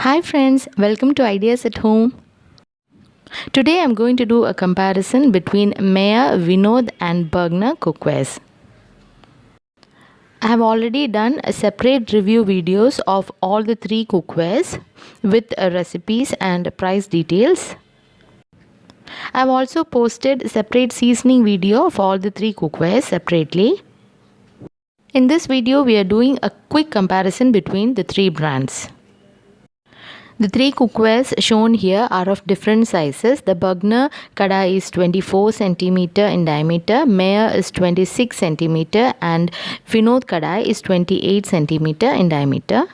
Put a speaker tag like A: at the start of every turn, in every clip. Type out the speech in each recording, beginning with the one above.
A: Hi friends, welcome to Ideas at Home. Today I'm going to do a comparison between Meyer, Vinod and Bergner cookwares. I have already done a separate review videos of all the three cookwares with recipes and price details. I have also posted a separate seasoning video of all the three cookwares separately. In this video we are doing a quick comparison between the three brands. The three cookwares shown here are of different sizes. The Bergner kadai is 24 cm in diameter, Meyer is 26 cm and Vinod kadai is 28 cm in diameter.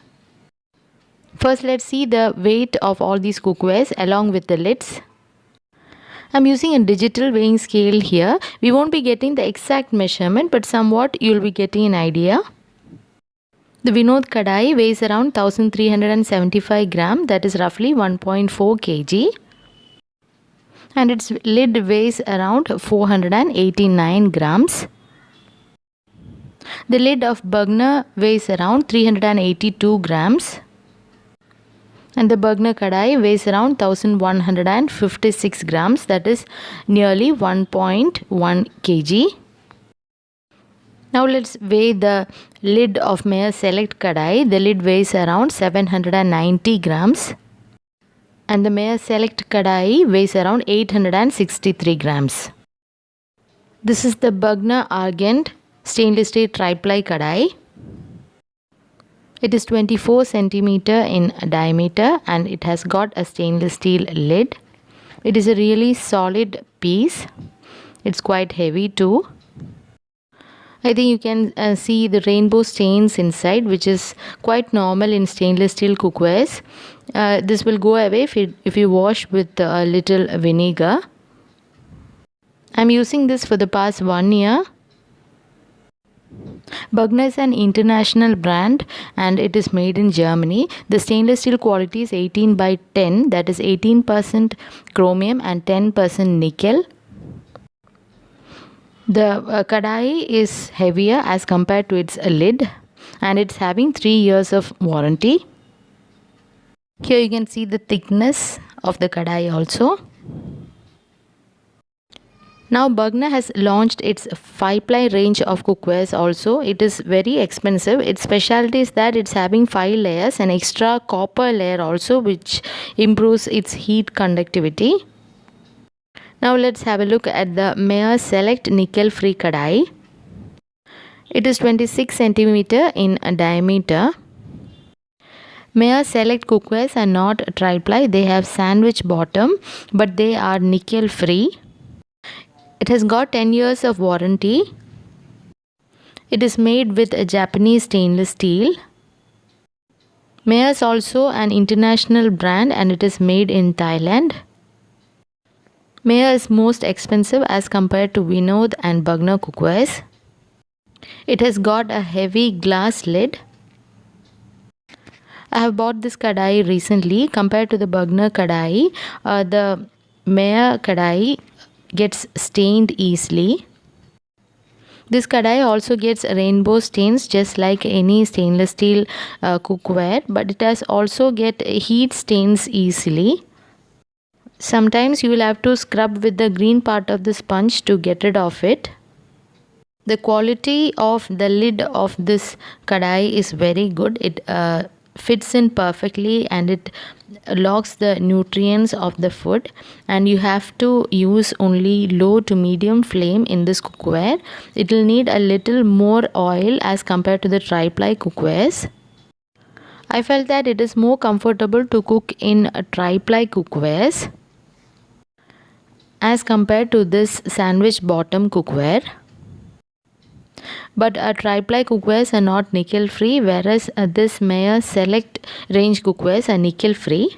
A: First let's see the weight of all these cookwares along with the lids. I'm using a digital weighing scale here. We won't be getting the exact measurement but somewhat you'll be getting an idea. The Vinod kadai weighs around 1375 gram, that is roughly 1.4 kg, and its lid weighs around 489 grams. The lid of Bergner weighs around 382 grams and the Bergner kadai weighs around 1156 grams, that is nearly 1.1 kg. Now let's weigh the lid of Meyer Select kadai. The lid weighs around 790 grams and the Meyer Select kadai weighs around 863 grams. This is the Bergner Argent stainless steel tri-ply kadai. It is 24 cm in diameter and it has got a stainless steel lid. It is a really solid piece. It's quite heavy too. I think you can see the rainbow stains inside, which is quite normal in stainless steel cookwares. This will go away if you wash with a little vinegar. I'm using this for the past 1 year. Bergner is an international brand and it is made in Germany. The stainless steel quality is 18 by 10, that is 18% chromium and 10% nickel. The kadai is heavier as compared to its lid and it's having 3 years of warranty. Here you can see the thickness of the kadai also. Now Bergner has launched its 5-ply range of cookwares also. It is very expensive. Its specialty is that it's having 5 layers and extra copper layer also, which improves its heat conductivity. Now let's have a look at the Meyer Select Nickel Free kadai. It is 26 cm in diameter. Meyer Select cookwares are not tri-ply. They have sandwich bottom but they are nickel free. It has got 10 years of warranty. It is made with a Japanese stainless steel. Meyer is also an international brand and it is made in Thailand. Meyer is most expensive as compared to Vinod and Bergner cookwares. It has got a heavy glass lid. I have bought this kadai recently. Compared to the Bergner kadai, the Meyer kadai gets stained easily. This kadai also gets rainbow stains just like any stainless steel cookware, but it has also get heat stains easily. Sometimes you will have to scrub with the green part of the sponge to get rid of it. The quality of the lid of this kadai is very good. It fits in perfectly and it locks the nutrients of the food, and you have to use only low to medium flame in this cookware. It will need a little more oil as compared to the tri-ply cookwares. I felt that it is more comfortable to cook in tri-ply cookwares as compared to this sandwich bottom cookware. But tri-ply cookwares are not nickel free, whereas this Meyer Select range cookwares are nickel free.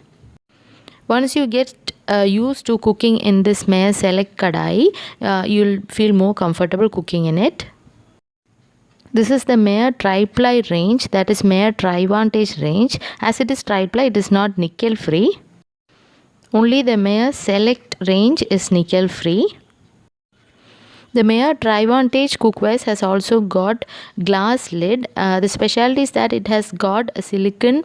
A: Once you get used to cooking in this Meyer Select kadai, you'll feel more comfortable cooking in it. This is the Meyer tri-ply range, that is Meyer Trivantage range. As it is tri-ply, it is not nickel free. Only the Meyer Select range is nickel free. The Meyer Trivantage cookwares has also got glass lid. The specialty is that it has got a silicone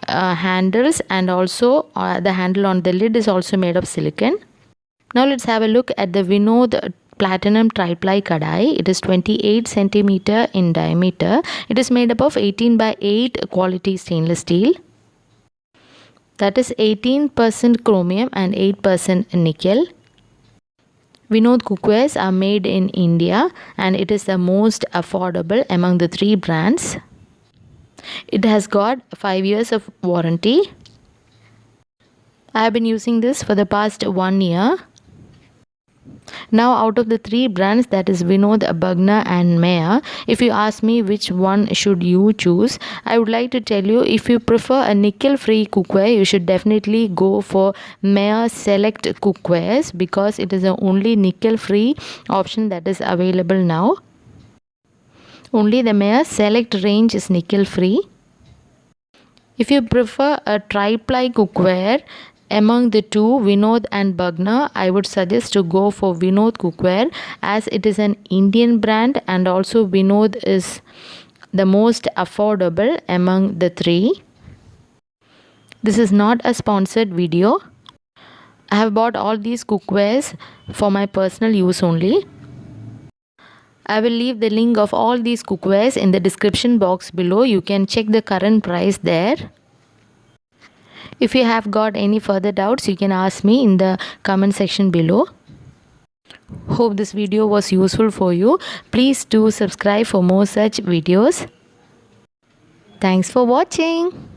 A: handles, and also the handle on the lid is also made of silicon. Now let's have a look at the Vinod Platinum Triply Kadai. It is 28 centimeter in diameter. It is made up of 18 by 8 quality stainless steel. That is 18% chromium and 8% nickel. Vinod cookwares are made in India and it is the most affordable among the 3 brands. It has got 5 years of warranty. I have been using this for the past 1 year. Now out of the 3 brands, that is Vinod, Bugner and Meyer, if you ask me which one should you choose, I would like to tell you, if you prefer a nickel free cookware, you should definitely go for Meyer Select cookwares, because it is the only nickel free option that is available now. Only the Meyer Select range is nickel free. If you prefer a tri-ply cookware among the 2, Vinod and Bugner, I would suggest to go for Vinod cookware, as it is an Indian brand and also Vinod is the most affordable among the 3. This is not a sponsored video. I have bought all these cookwares for my personal use only. I will leave the link of all these cookwares in the description box below. You can check the current price there. If you have got any further doubts, you can ask me in the comment section below. Hope this video was useful for you. Please do subscribe for more such videos. Thanks for watching.